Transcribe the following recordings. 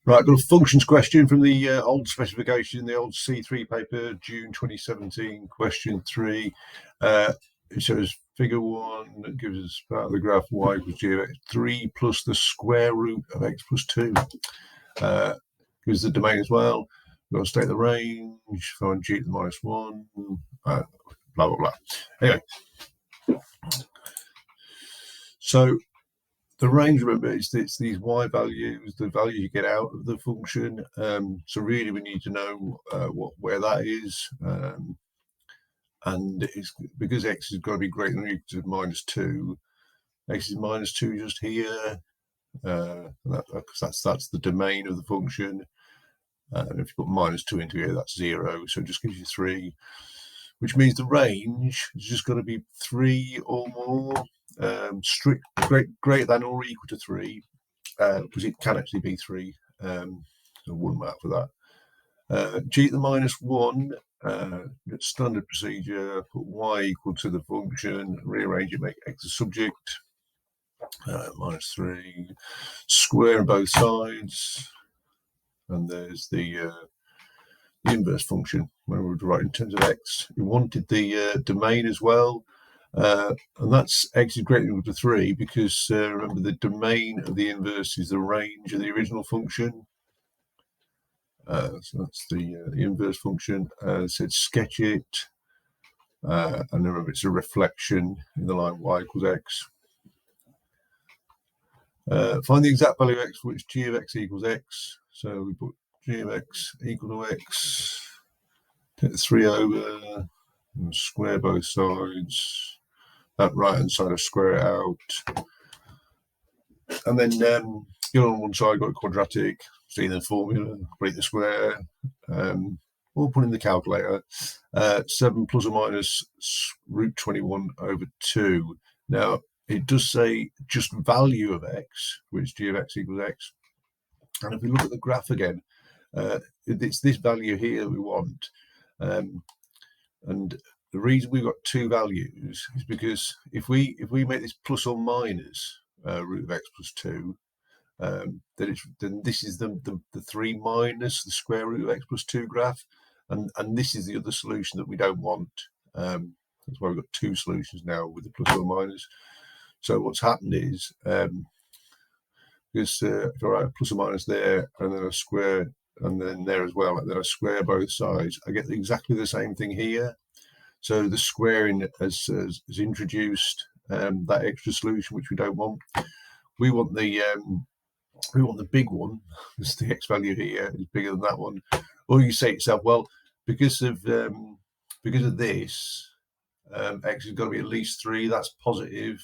Right, got a functions question from the old specification, the old C3 paper, June 2017, question 3. It shows figure 1 that gives us part of the graph y equals g of x, 3 plus the square root of x plus 2. Gives the domain as well. We've got to state the range, find g to the minus 1, blah, blah, blah. Anyway, so the range, remember, it's these y values, the value you get out of the function. So really we need to know where that is. And it's because x has got to be greater than or equal to minus 2. X is minus 2 just here. That's the domain of the function. And if you put minus 2 into here, that's 0. So it just gives you 3, which means the range is just going to be 3 or more. Strict greater than or equal to 3, because it can actually be 3. So 1 mark for that. G to the minus 1, standard procedure, put y equal to the function, rearrange it, make x a subject, minus 3, square on both sides, and there's the inverse function when we were writing in terms of x. We wanted the domain as well. And that's x is greater than or equal to 3 because remember the domain of the inverse is the range of the original function. So that's the inverse function. So sketch it, and remember it's a reflection in the line y equals x. Find the exact value of x for which g of x equals x. So we put g of x equal to x, take the 3 over, and square both sides. That right hand side, of square it out, and then on one side got a quadratic, see the formula, complete the square, or put in the calculator. 7 plus or minus root 21 over 2. Now it does say just value of x, which g of x equals x, and if we look at the graph again, it's this value here that we want, and the reason we've got 2 values is because if we make this plus or minus root of x plus 2, then this is the 3 minus the square root of x plus 2 graph, and this is the other solution that we don't want. That's why we've got 2 solutions now with the plus or minus. So what's happened is because if I write a plus or minus there and then a square and then there as well, and then I square both sides, I get exactly the same thing here. So the squaring has introduced that extra solution, which we don't want. We want the big one, because the x value here is bigger than that one. Or you say to yourself, well, because of this, x has got to be at least 3. That's positive.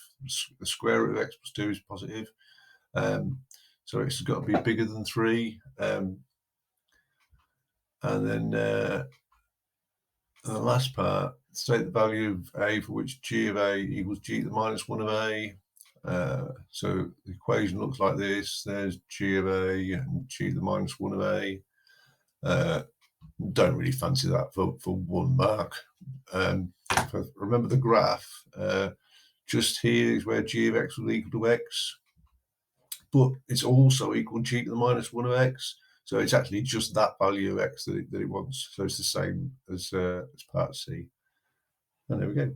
The square root of x plus 2 is positive. So x has got to be bigger than 3. And then the last part, state the value of a for which g of a equals g to the minus 1 of a. So the equation looks like this. There's g of a and g to the minus 1 of a. Don't really fancy that for 1 mark. If I remember the graph, just here is where g of x will equal to x, but it's also equal to g to the minus 1 of x. So it's actually just that value of x that it wants. So it's the same as part C. And there we go.